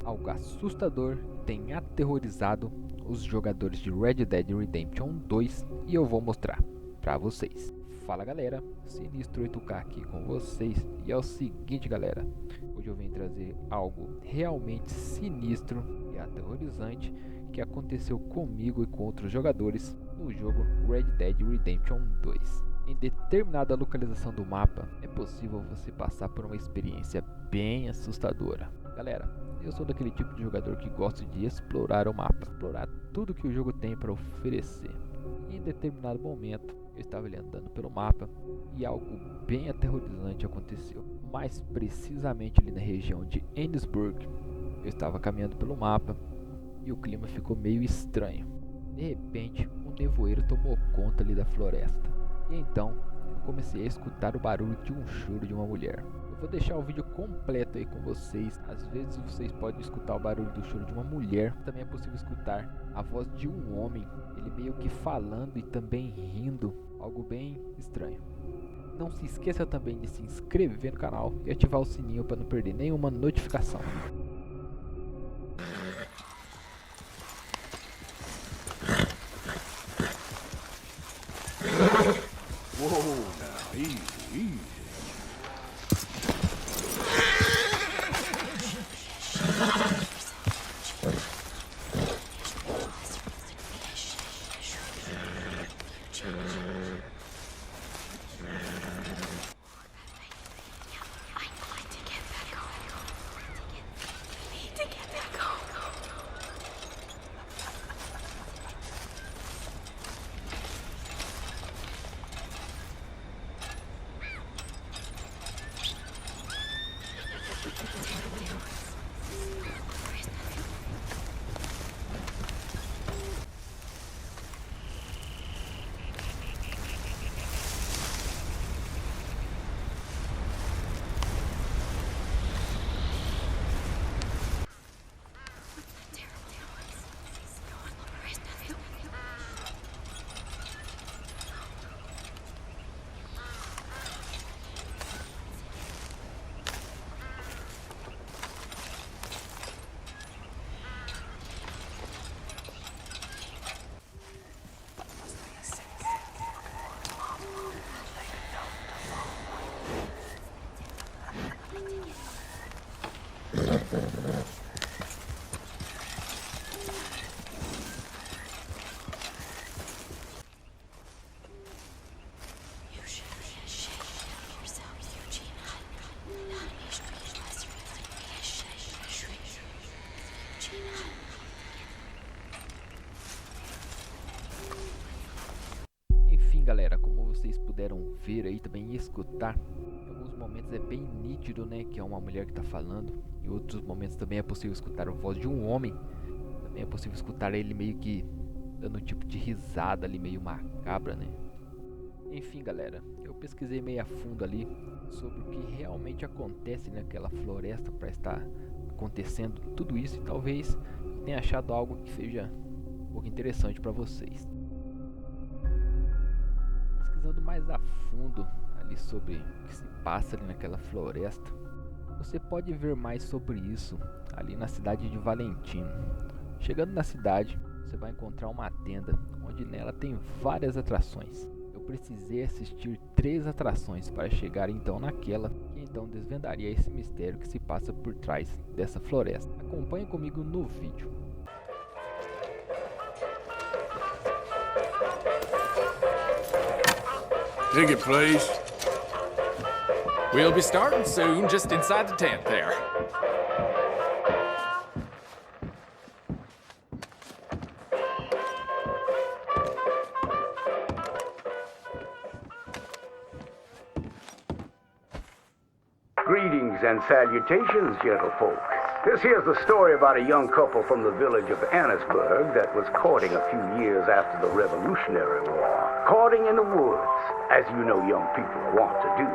Algo assustador tem aterrorizado os jogadores de Red Dead Redemption 2 e eu vou mostrar pra vocês. Fala galera, Sinistro 8K aqui com vocês e é o seguinte galera, hoje eu venho trazer algo realmente sinistro e aterrorizante que aconteceu comigo e com outros jogadores no jogo Red Dead Redemption 2. Em determinada localização do mapa é possível você passar por uma experiência bem assustadora. Galera, eu sou daquele tipo de jogador que gosta de explorar o mapa, explorar tudo que o jogo tem para oferecer. E em determinado momento eu estava ali andando pelo mapa e algo bem aterrorizante aconteceu. Mais precisamente ali na região de Ennisburg, eu estava caminhando pelo mapa e o clima ficou meio estranho. De repente, um nevoeiro tomou conta ali da floresta. E então, eu comecei a escutar o barulho de um choro de uma mulher. Eu vou deixar o vídeo completo aí com vocês. Às vezes vocês podem escutar o barulho do choro de uma mulher. Também é possível escutar a voz de um homem, ele meio que falando e também rindo. Algo bem estranho. Não se esqueça também de se inscrever no canal e ativar o sininho para não perder nenhuma notificação. Whoa, now, easy. Enfim galera, como vocês puderam ver aí também e escutar, em alguns momentos é bem nítido, né, que é uma mulher que tá falando. Em outros momentos também é possível escutar a voz de um homem. Também é possível escutar ele meio que dando um tipo de risada ali meio macabra, né. Enfim galera, eu pesquisei meio a fundo ali sobre o que realmente acontece naquela floresta para estar acontecendo tudo isso, e talvez eu tenha achado algo que seja um pouco interessante para vocês. Pesquisando mais a fundo ali sobre o que se passa ali naquela floresta, você pode ver mais sobre isso ali na cidade de Valentino. Chegando na cidade, você vai encontrar uma tenda onde nela tem várias atrações. Eu precisei assistir 3 atrações para chegar então naquela que então desvendaria esse mistério que se passa por trás dessa floresta. Acompanhe comigo no vídeo. Ticket, please. We'll be starting soon, just inside the tent there. Greetings and salutations, gentlefolk. This here's the story about a young couple from the village of Annisburg that was courting a few years after the Revolutionary War. Courting in the woods, as you know young people want to do.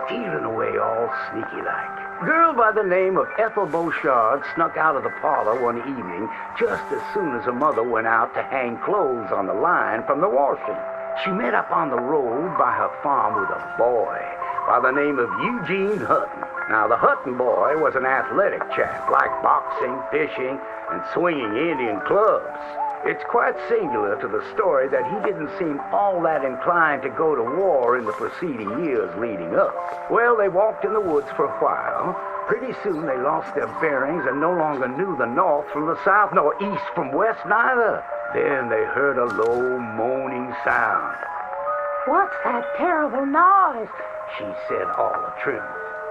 Stealing away all sneaky-like. A girl by the name of Ethel Beauchard snuck out of the parlor one evening just as soon as her mother went out to hang clothes on the line from the washing. She met up on the road by her farm with a boy by the name of Eugene Hutton. Now, the Hutton boy was an athletic chap, liked boxing, fishing, and swinging Indian clubs. It's quite singular to the story that he didn't seem all that inclined to go to war in the preceding years leading up. Well, they walked in the woods for a while. Pretty soon they lost their bearings and no longer knew the north from the south, nor east from west neither. Then they heard a low moaning sound. "What's that terrible noise?" She said all the truth.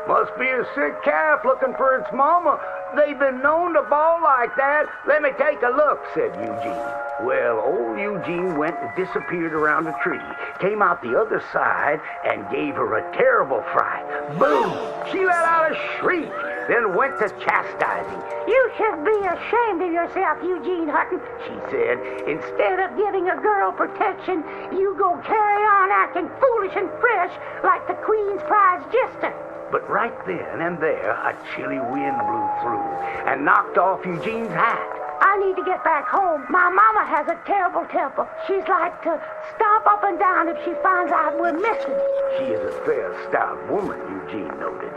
"Must be a sick calf looking for its mama. They've been known to bawl like that. Let me take a look," said Eugene. Well, old Eugene went and disappeared around a tree, came out the other side, and gave her a terrible fright. Boom! She let out a shriek, then went to chastising. "You should be ashamed of yourself, Eugene Hutton," she said. "Instead of giving a girl protection, you go carry on acting foolish and fresh like the Queen's prize jester." But right then and there, a chilly wind blew through and knocked off Eugene's hat. "I need to get back home. My mama has a terrible temper. She's like to stomp up and down if she finds out we're missing." She is a fair, stout woman, Eugene noted.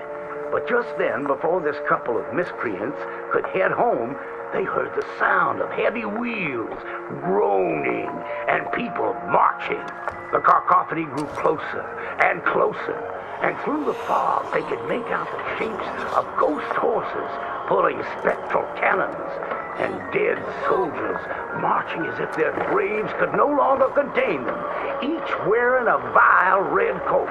But just then, before this couple of miscreants could head home, they heard the sound of heavy wheels, groaning, and people marching. The cacophony grew closer and closer, and through the fog they could make out the shapes of ghost horses pulling spectral cannons, and dead soldiers marching as if their graves could no longer contain them, each wearing a vile red coat.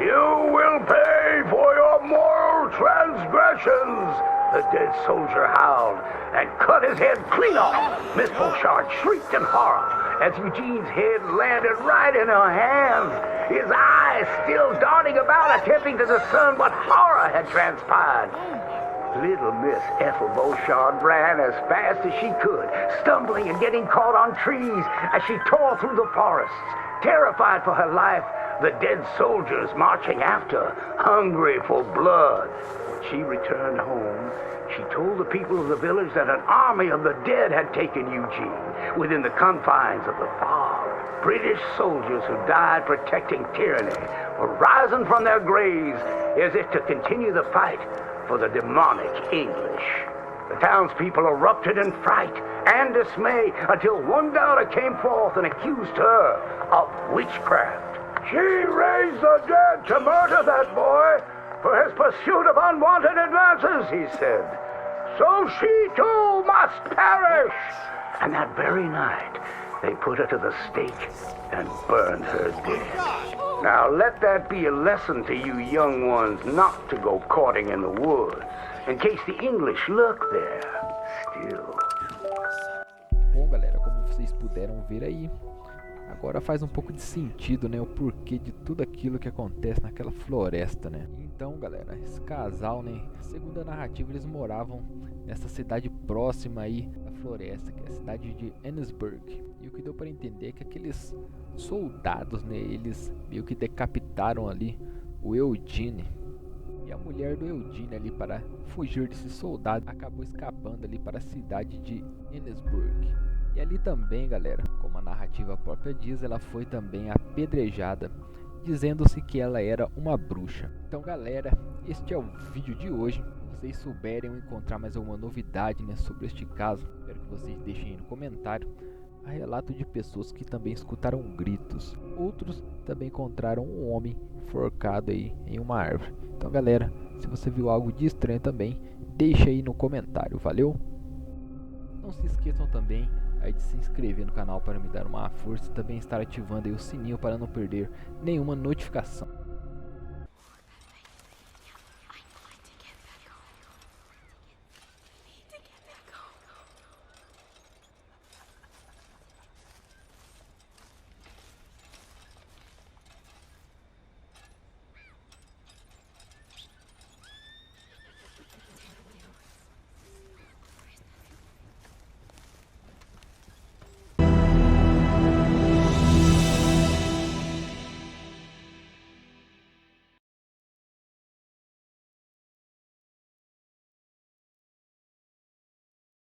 "You will pay for your moral transgressions," the dead soldier howled, and cut his head clean off. Miss Beauchard shrieked in horror as Eugene's head landed right in her hands, his eyes still darting about, attempting to discern what horror had transpired. Little Miss Ethel Beauchard ran as fast as she could, stumbling and getting caught on trees as she tore through the forests. Terrified for her life, the dead soldiers marching after, hungry for blood. When she returned home, she told the people of the village that an army of the dead had taken Eugene within the confines of the fog. British soldiers who died protecting tyranny were rising from their graves as if to continue the fight for the demonic English. The townspeople erupted in fright and dismay until one doubter came forth and accused her of witchcraft. "She raised the dead to murder that boy for his pursuit of unwanted advances," he said. "So she too must perish." And that very night, they put her to the stake and burned her dead. Now let that be a lesson to you young ones not to go courting in the woods, in case the English lurk there still. Bom, galera, como vocês puderam ver aí, agora faz um pouco de sentido, né, o porquê de tudo aquilo que acontece naquela floresta, né? Então, galera, esse casal, né, segundo a narrativa, eles moravam nessa cidade próxima aí da floresta, que é a cidade de Ennisburg. E o que deu para entender é que aqueles soldados, né, eles meio que decapitaram ali o Eugene. E a mulher do Eugene ali, para fugir desses soldados, acabou escapando ali para a cidade de Ennisburg. E ali também, galera, como a narrativa própria diz, ela foi também apedrejada, dizendo-se que ela era uma bruxa. Então, galera, este é o vídeo de hoje. Se vocês souberem ou encontrar mais alguma novidade, né, sobre este caso, espero que vocês deixem aí no comentário. Há relato de pessoas que também escutaram gritos. Outros também encontraram um homem enforcado aí em uma árvore. Então, galera, se você viu algo de estranho também, deixa aí no comentário, valeu? Não se esqueçam também aí de se inscrever no canal para me dar uma força e também estar ativando aí o sininho para não perder nenhuma notificação.